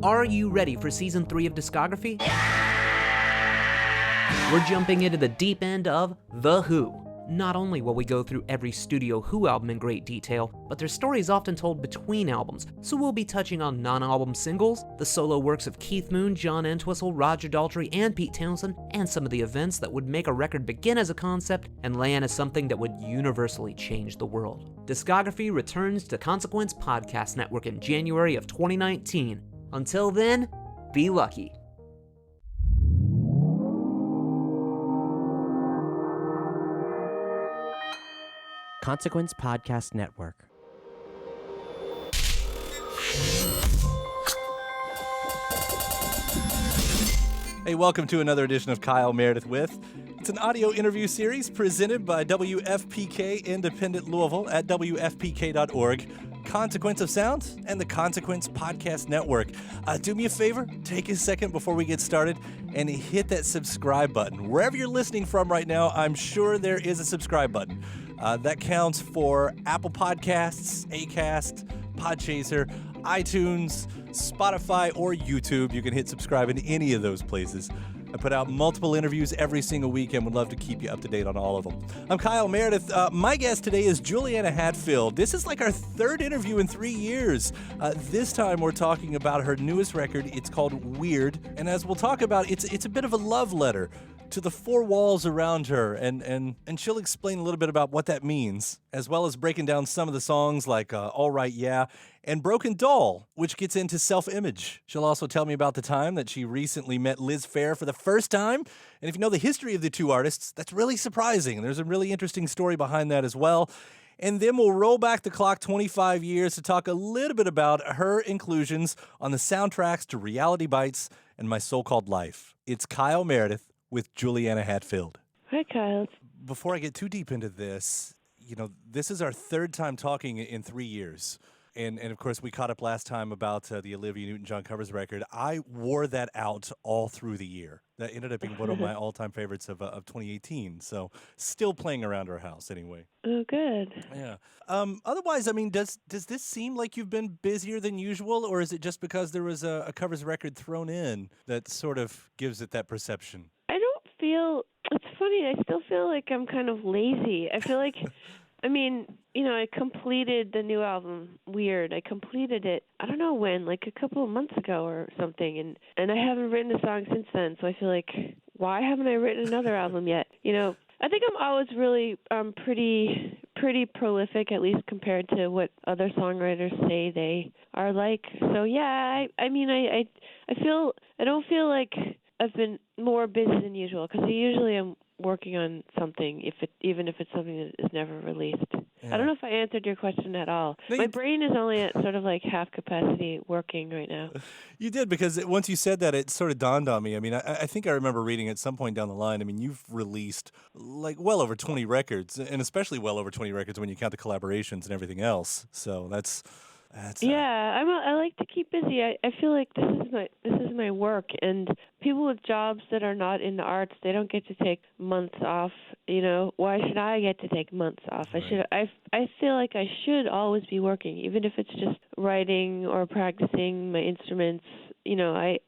Are you ready for Season 3 of Discography? We're jumping into the deep end of The Who. Not only will we go through every Studio Who album in great detail, but their story is often told between albums, so we'll be touching on non-album singles, the solo works of Keith Moon, John Entwistle, Roger Daltrey, and Pete Townsend, and some of the events that would make a record begin as a concept and land as something that would universally change the world. Discography returns to Consequence Podcast Network in January of 2019. Until then, be lucky. Consequence Podcast Network. Hey, welcome to another edition of Kyle Meredith With. It's an audio interview series presented by WFPK Independent Louisville at WFPK.org, Consequence of Sound, and the Consequence Podcast Network. Do me a favor, take a second before we get started and hit that subscribe button. Wherever you're listening from right now, I'm sure there is a subscribe button. That counts for Apple Podcasts, Acast, Podchaser, iTunes, Spotify, or YouTube. You can hit subscribe in any of those places. I put out multiple interviews every single week and would love to keep you up to date on all of them. I'm Kyle Meredith. My guest today is Juliana Hatfield. This is like our third interview in 3 years. This time we're talking about her newest record. It's called Weird. And as we'll talk about, it's a bit of a love letter to the four walls around her, and she'll explain a little bit about what that means, as well as breaking down some of the songs like All Right Yeah and Broken Doll, which gets into self-image. She'll also tell me about the time that she recently met Liz Phair for the first time, and if you know the history of the two artists, that's really surprising. There's a really interesting story behind that as well. And then we'll roll back the clock 25 years to talk a little bit about her inclusions on the soundtracks to Reality Bites and My So-Called Life. It's Kyle Meredith with Juliana Hatfield. Hi, Kyle. Before I get too deep into this, this is our third time talking in 3 years. And of course, we caught up last time about the Olivia Newton-John covers record. I wore that out all through the year. That ended up being one of my all-time favorites of 2018. So still playing around our house anyway. Oh, good. Yeah. Otherwise, I mean, does this seem like you've been busier than usual, or is it just because there was a covers record thrown in that sort of gives it that perception? It's funny, I still feel like I'm kind of lazy. I feel like, I completed the new album, Weird. I completed it, I don't know when, like a couple of months ago or something, and I haven't written a song since then, so I feel like, why haven't I written another album yet? I think I'm always really pretty prolific, at least compared to what other songwriters say they are like. So yeah, I don't feel like I've been more busy than usual, because usually I'm working on something, even if it's something that is never released. Yeah. I don't know if I answered your question at all. No, my brain is only at sort of like half capacity working right now. You did, because once you said that, it sort of dawned on me. I mean, I think I remember reading at some point down the line, I mean, you've released like well over 20 records, and especially well over 20 records when you count the collaborations and everything else. So that's yeah, I like to keep busy. I feel like this is my work, and people with jobs that are not in the arts, they don't get to take months off. Why should I get to take months off? Right. I feel like I should always be working, even if it's just writing or practicing my instruments.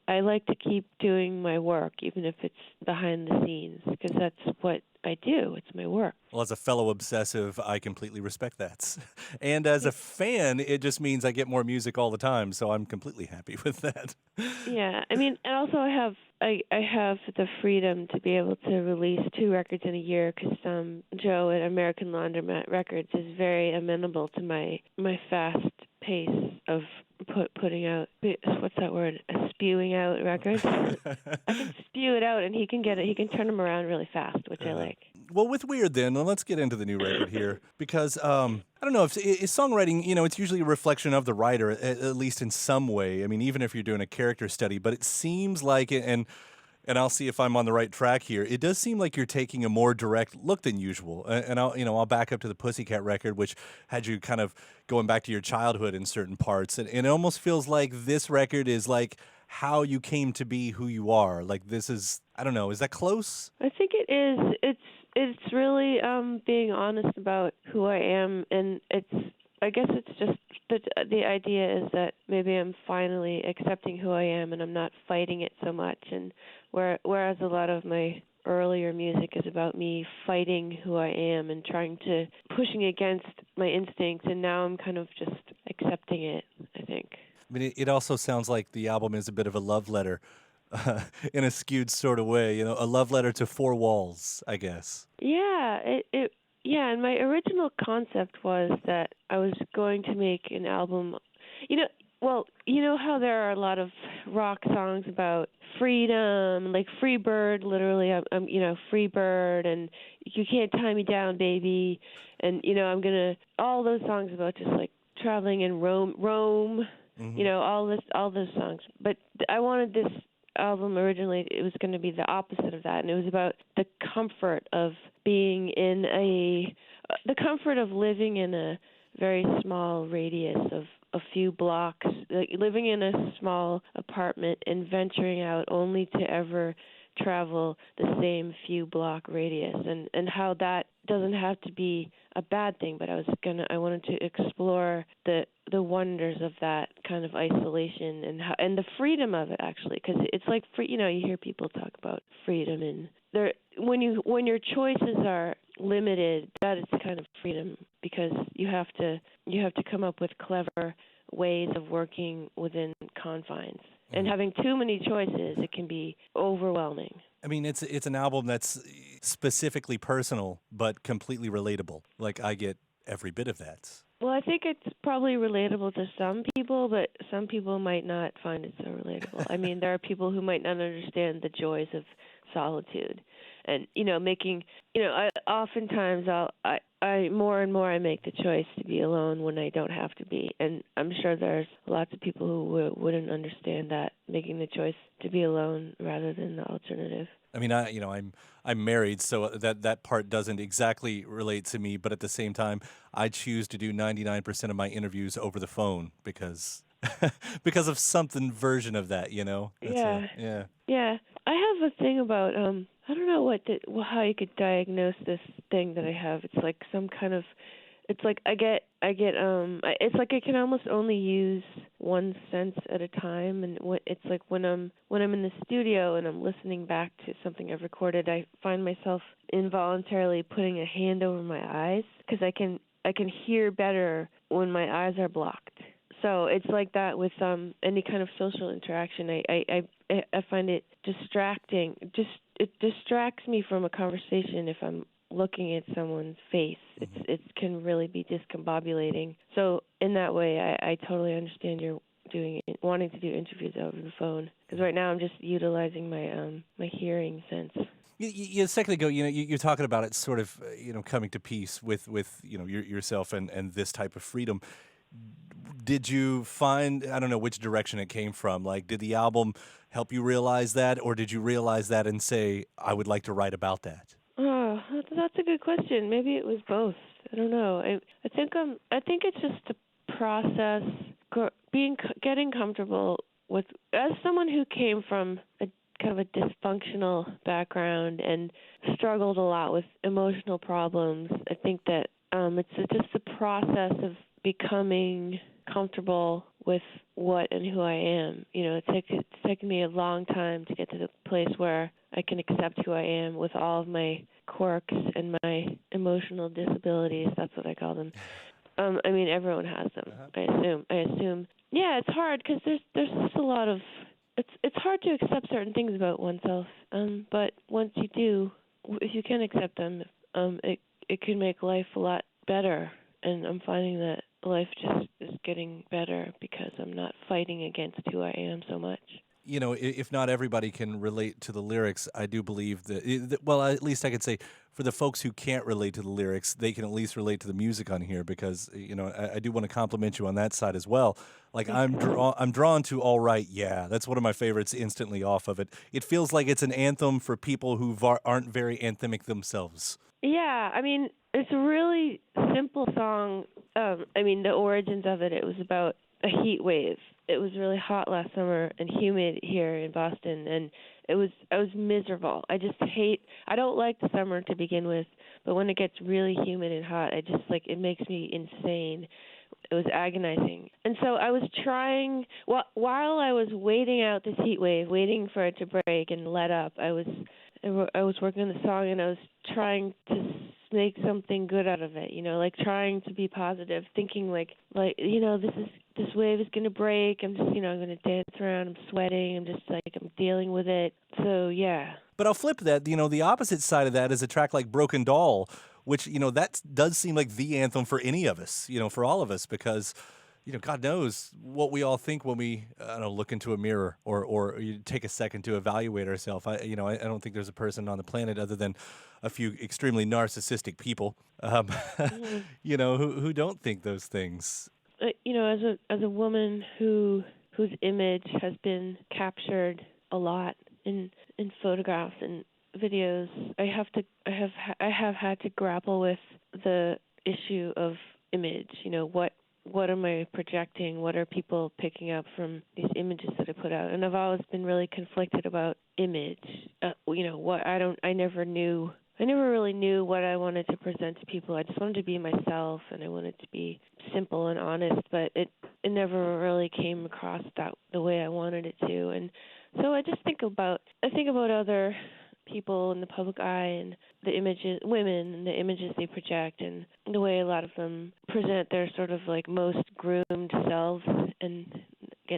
I like to keep doing my work, even if it's behind the scenes, because that's what I do. It's my work. Well, as a fellow obsessive, I completely respect that. And as a fan, it just means I get more music all the time, so I'm completely happy with that. Yeah, and also I have the freedom to be able to release 2 records in a year, because Joe at American Laundromat Records is very amenable to my fast pace of putting out, what's that word, spewing out records. I can spew it out, and he can get it. He can turn them around really fast, which I like. Well, with Weird then, let's get into the new record here, because I don't know, if songwriting, it's usually a reflection of the writer, at least in some way. I mean, even if you're doing a character study, but it seems like it, and I'll see if I'm on the right track here. It does seem like you're taking a more direct look than usual. And I'll back up to the Pussycat record, which had you kind of going back to your childhood in certain parts. And it almost feels like this record is like how you came to be who you are. Like this is, I don't know, is that close? I think it is. It's really being honest about who I am, and I guess it's just the idea is that maybe I'm finally accepting who I am and I'm not fighting it so much. And whereas a lot of my earlier music is about me fighting who I am and pushing against my instincts, and now I'm kind of just accepting it, I think. I mean, it also sounds like the album is a bit of a love letter in a skewed sort of way, a love letter to four walls, I guess. Yeah, yeah, and my original concept was that I was going to make an album. You know how there are a lot of rock songs about freedom, like Free Bird, literally, I'm Free Bird, and You Can't Tie Me Down, Baby, and I'm gonna all those songs about just like traveling in Rome, Mm-hmm. all those songs. But I wanted this album originally, it was going to be the opposite of that, and it was about the comfort of being the comfort of living in a very small radius of a few blocks, like living in a small apartment and venturing out only to ever travel the same few block radius, and how that doesn't have to be a bad thing, but I wanted to explore the wonders of that kind of isolation and the freedom of it, actually, because it's like you hear people talk about freedom, and when your choices are limited, that is kind of freedom, because you have to come up with clever ways of working within confines. And having too many choices, it can be overwhelming. I mean, it's an album that's specifically personal, but completely relatable. Like, I get every bit of that. Well, I think it's probably relatable to some people, but some people might not find it so relatable. I mean, there are people who might not understand the joys of solitude. And, oftentimes I more and more I make the choice to be alone when I don't have to be. And I'm sure there's lots of people who wouldn't understand that, making the choice to be alone rather than the alternative. I mean, I'm married, so that part doesn't exactly relate to me. But at the same time, I choose to do 99% of my interviews over the phone because of something version of that, Yeah. Yeah. I have a thing about I don't know how you could diagnose this thing that I have. It's like some kind of, it's like it's like I can almost only use one sense at a time, and it's like when I'm in the studio and I'm listening back to something I've recorded, I find myself involuntarily putting a hand over my eyes because I can hear better when my eyes are blocked. So it's like that with any kind of social interaction. I find it distracting. It distracts me from a conversation if I'm looking at someone's face. It can really be discombobulating. So in that way, I totally understand you're wanting to do interviews over the phone, because right now I'm just utilizing my hearing sense. A second ago, you're talking about it sort of, coming to peace with yourself and this type of freedom. Did you find, I don't know which direction it came from, like, did the album help you realize that, or did you realize that and say, I would like to write about that? Oh, that's a good question. Maybe it was both. I don't know. I think it's just a process, getting comfortable with, as someone who came from a kind of a dysfunctional background and struggled a lot with emotional problems. I think that it's just the process of becoming comfortable with what and who I am. It's taken me a long time to get to the place where I can accept who I am with all of my quirks and my emotional disabilities. That's what I call them. I mean, everyone has them. I assume. Yeah, it's hard because there's just a lot of. It's hard to accept certain things about oneself. But once you do, if you can accept them, it can make life a lot better. And I'm finding that life just is getting better because I'm not fighting against who I am so much. If not everybody can relate to the lyrics, I do believe that, well, at least I could say for the folks who can't relate to the lyrics, they can at least relate to the music on here because, I do want to compliment you on that side as well. Like, I'm drawn to All Right, Yeah. That's one of my favorites instantly off of it. It feels like it's an anthem for people who aren't very anthemic themselves. Yeah, I mean, it's a really simple song. The origins of it was about a heat wave. It was really hot last summer and humid here in Boston, and I was miserable. I don't like the summer to begin with, but when it gets really humid and hot, it makes me insane. it was agonizing. And so I was trying, while I was waiting out this heat wave, waiting for it to break and let up, I was working on the song, and I was trying to make something good out of it, like trying to be positive, thinking like this wave is going to break. I'm just, I'm going to dance around. I'm sweating. I'm just I'm dealing with it. So, yeah. But I'll flip that. The opposite side of that is a track like Broken Doll, which, that does seem like the anthem for any of us, for all of us, because, God knows what we all think when we, look into a mirror or you take a second to evaluate ourselves. I don't think there's a person on the planet other than a few extremely narcissistic people, who don't think those things. As a woman whose image has been captured a lot in photographs and videos, I have had to grapple with the issue of image. What am I projecting? What are people picking up from these images that I put out? And I've always been really conflicted about image. I never really knew what I wanted to present to people. I just wanted to be myself, and I wanted to be simple and honest, but it never really came across the way I wanted it to. And so I think about other people in the public eye and the images, women, and the images they project, and the way a lot of them present their sort of most groomed selves, and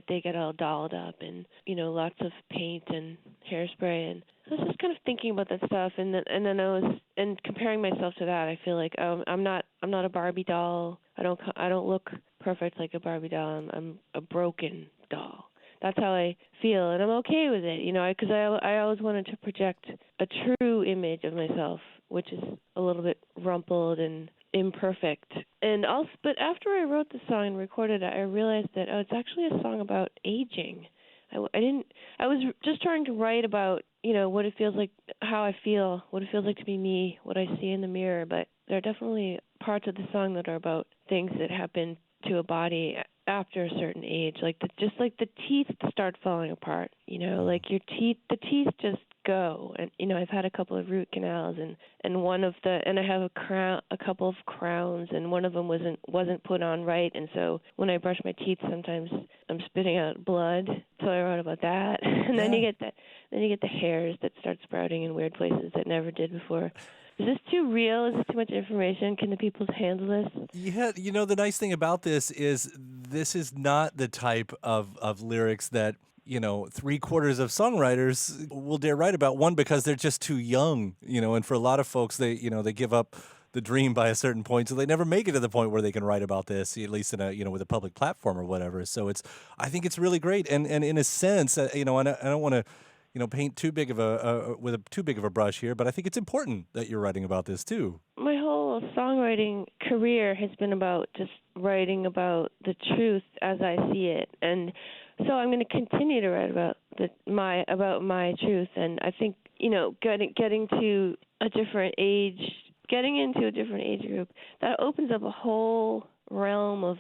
they get all dolled up, and lots of paint and hairspray. And I was just kind of thinking about that stuff, and then I was comparing myself to that. I feel like I'm not a Barbie doll. I don't look perfect like a Barbie doll. I'm a broken doll. That's how I feel, and I'm okay with it, because I always wanted to project a true image of myself, which is a little bit rumpled and imperfect. But after I wrote the song and recorded it, I realized that it's actually a song about aging. I was just trying to write about, what it feels like, how I feel, what it feels like to be me, what I see in the mirror, but there are definitely parts of the song that are about things that happen to a body after a certain age, just like the teeth start falling apart, like the teeth just go. And I've had a couple of root canals, and I have a couple of crowns, and one of them wasn't put on right, and so when I brush my teeth, sometimes I'm spitting out blood. So I wrote about that. And then you get the hairs that start sprouting in weird places that never did before. Is this too real? Is this too much information? Can the people handle this? Yeah, the nice thing about this is not the type of lyrics that, 3/4 of songwriters will dare write about. One, because they're just too young, and for a lot of folks, they give up the dream by a certain point, so they never make it to the point where they can write about this, at least in with a public platform or whatever. So I think it's really great, and in a sense, and I don't want to paint too big of a brush here, but I think it's important that you're writing about this too. My whole songwriting career has been about just writing about the truth as I see it, and so I'm going to continue to write about my truth. And I think getting to a different age, getting into a different age group, that opens up a whole realm of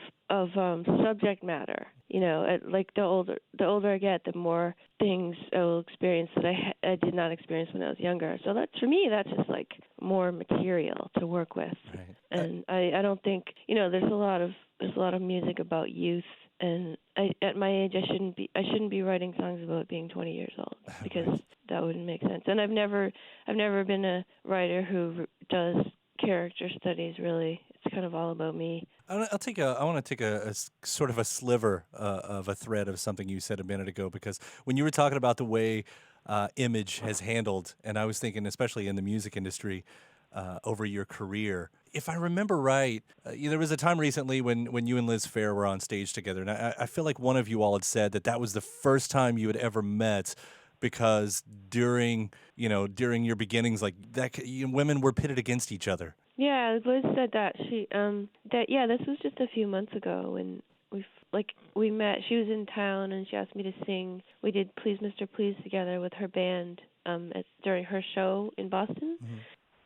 subject matter. Like the older I get, the more things I will experience that I did not experience when I was younger. So for me, that's just more material to work with. Right. And I don't think there's a lot of music about youth, and at my age I shouldn't be writing songs about being 20 years old, because that wouldn't make sense. And I've never been a writer who does character studies, really. It's kind of all about me. I want to take a sort of a sliver of a thread of something you said a minute ago, because when you were talking about the way image has handled, and I was thinking especially in the music industry over your career, if I remember right, there was a time recently when you and Liz Phair were on stage together, and I feel like one of you all had said that was the first time you had ever met, because during your beginnings, women were pitted against each other. Yeah, Liz said that. This was just a few months ago when we met. She was in town and she asked me to sing. We did Please Mr. Please together with her band during her show in Boston. Mm-hmm.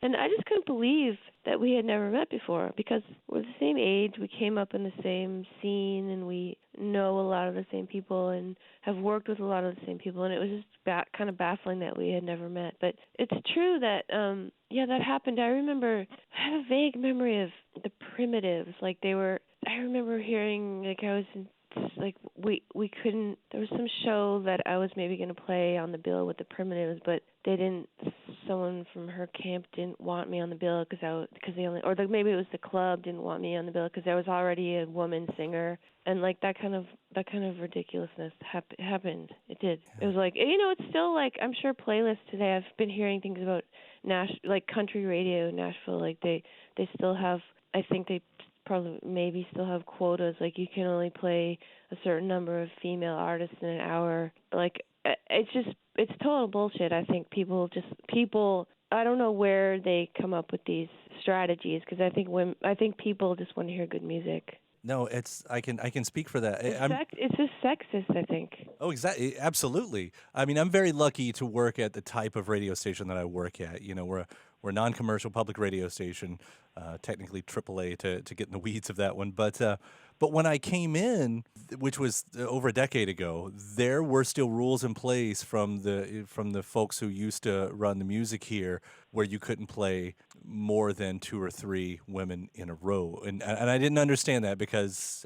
And I just couldn't believe that we had never met before, because we're the same age, we came up in the same scene, and we know a lot of the same people and have worked with a lot of the same people, and it was just kind of baffling that we had never met. But it's true that, that happened. I have a vague memory of the Primitives, they were I remember hearing like I was in, like we couldn't. There was some show that I was maybe going to play on the bill with the Primitives, but they didn't. Someone from her camp didn't want me on the bill because they only, or maybe it was the club didn't want me on the bill because there was already a woman singer, and like that kind of ridiculousness happened. It did. It was like, it's still like, I'm sure playlists today. I've been hearing things about like country radio in Nashville. Like they still have. I think they probably maybe still have quotas, like you can only play a certain number of female artists in an hour. Like it's total bullshit. I think people I don't know where they come up with these strategies, because I think people just want to hear good music. No, I can speak for that. It's just sexist, I think. Oh, exactly. Absolutely. I mean, I'm very lucky to work at the type of radio station that I work at. We're a non-commercial public radio station, technically AAA to get in the weeds of that one. But when I came in, which was over a decade ago, there were still rules in place from the folks who used to run the music here, where you couldn't play more than 2 or 3 women in a row, and I didn't understand that because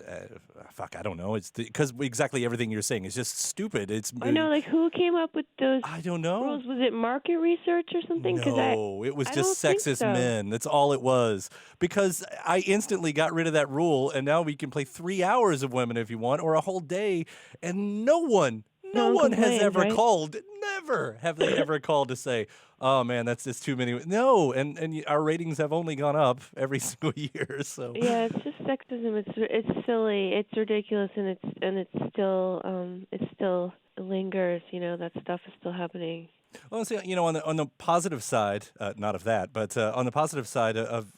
I don't know. It's because exactly everything you're saying is just stupid. I know, like who came up with those? I don't know. Rules? Was it market research or something? No, it was just sexist men. That's all it was. Because I instantly got rid of that rule, and now we can play 3 hours of women if you want, or a whole day, and no one has ever called. Never have they ever called to say, "Oh man, that's just too many." No, and our ratings have only gone up every single year. So yeah, it's just sexism. It's silly. It's ridiculous, and it still lingers. That stuff is still happening. Well, see, on the positive side, not of that, but on the positive side of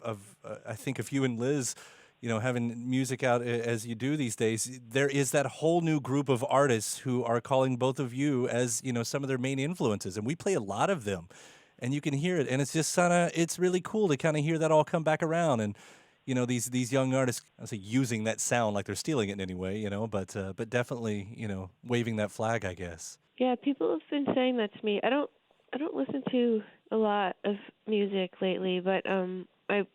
I think if you and Liz, having music out as you do these days, there is that whole new group of artists who are calling both of you as, some of their main influences. And we play a lot of them, and you can hear it. And it's just it's really cool to kind of hear that all come back around. And, these young artists, I say using that sound like they're stealing it in any way, but definitely, waving that flag, I guess. Yeah, people have been saying that to me. I don't listen to a lot of music lately, but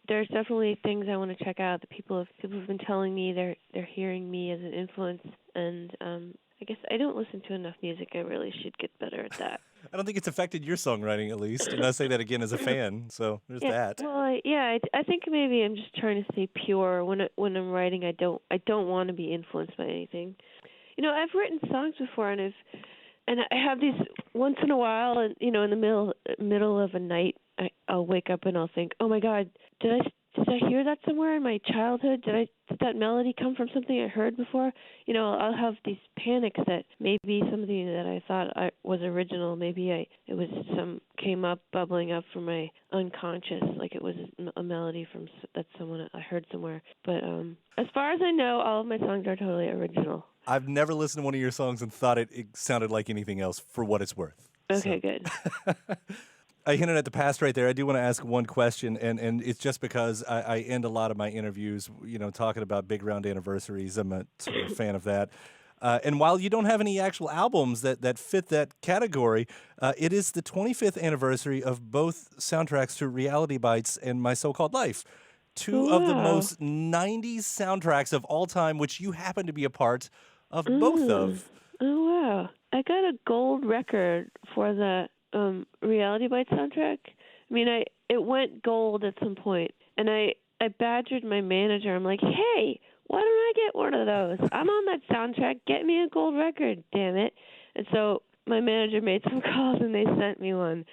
there's definitely things I want to check out. People have been telling me they're hearing me as an influence, and I guess I don't listen to enough music. I really should get better at that. I don't think it's affected your songwriting, at least, and I say that again as a fan. So there's that. Well, I think maybe I'm just trying to stay pure when I'm writing. I don't want to be influenced by anything. I've written songs before, and I have these once in a while, and in the middle of a night, I'll wake up and I'll think, oh my God, did I hear that somewhere in my childhood? Did that melody come from something I heard before? I'll have these panics that maybe something that I thought was original, maybe it was came up, bubbling up from my unconscious, like it was a melody that someone I heard somewhere. But as far as I know, all of my songs are totally original. I've never listened to one of your songs and thought it sounded like anything else, for what it's worth. Okay, good. I hinted at the past right there. I do want to ask one question, and it's just because I end a lot of my interviews, talking about big round anniversaries. I'm a sort of fan of that. And while you don't have any actual albums that fit that category, it is the 25th anniversary of both soundtracks to Reality Bites and My So-Called Life. Two of the most 90s soundtracks of all time, which you happen to be a part of both of. Oh, wow. I got a gold record for the Reality Bites soundtrack. I mean, it went gold at some point, and I badgered my manager. I'm like, hey, why don't I get one of those? I'm on that soundtrack. Get me a gold record, damn it. And so my manager made some calls, and they sent me one,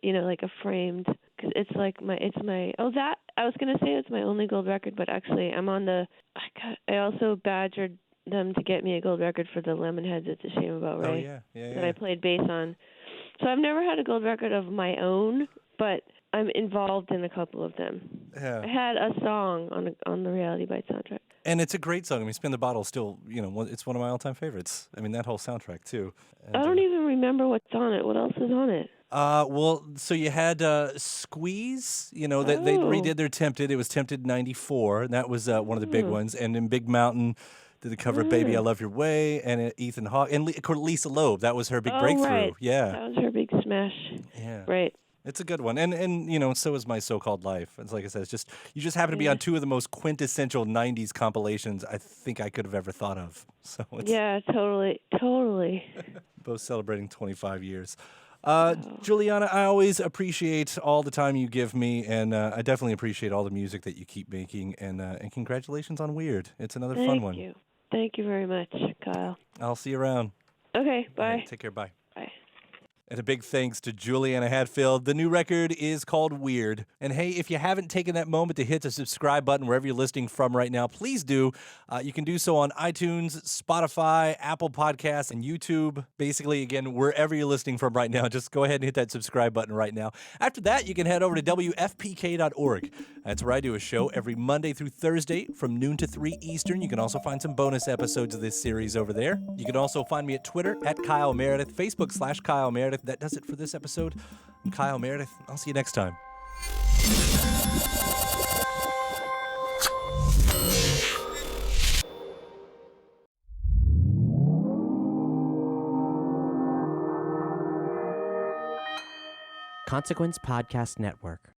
like a framed, cause it's I was going to say it's my only gold record, but actually I also badgered them to get me a gold record for the Lemonheads It's a Shame About Ray. Oh, yeah. That I played bass on. So I've never had a gold record of my own, but I'm involved in a couple of them. Yeah. I had a song on the Reality Bites soundtrack. And it's a great song. I mean, Spin the Bottle still, it's one of my all-time favorites. I mean, that whole soundtrack, too. And, I don't even remember what's on it. What else is on it? So you had Squeeze, they redid their Tempted. It was Tempted 94, and that was one of the big ones. And then Big Mountain did the cover of Baby, I Love Your Way, and Ethan Hawke, and Lisa Loeb. That was her big breakthrough. Right. Yeah. That was her big smash. Yeah. Right. It's a good one. And you know, so is My So-Called Life. It's like I said, you just happen to be on two of the most quintessential 90s compilations I think I could have ever thought of. So it's Yeah, totally. both celebrating 25 years. Juliana, I always appreciate all the time you give me, and I definitely appreciate all the music that you keep making, and congratulations on Weird. It's another fun one. Thank you. Thank you very much, Kyle. I'll see you around. Okay, bye. All right, take care, bye. Bye. And a big thanks to Juliana Hatfield. The new record is called Weird. And hey, if you haven't taken that moment to hit the subscribe button wherever you're listening from right now, please do. You can do so on iTunes, Spotify, Apple Podcasts, and YouTube. Basically, again, wherever you're listening from right now, just go ahead and hit that subscribe button right now. After that, you can head over to WFPK.org. That's where I do a show every Monday through Thursday from noon to 3 Eastern. You can also find some bonus episodes of this series over there. You can also find me at Twitter at Kyle Meredith, Facebook/Kyle Meredith. That does it for this episode. I'm Kyle Meredith. I'll see you next time. Consequence Podcast Network.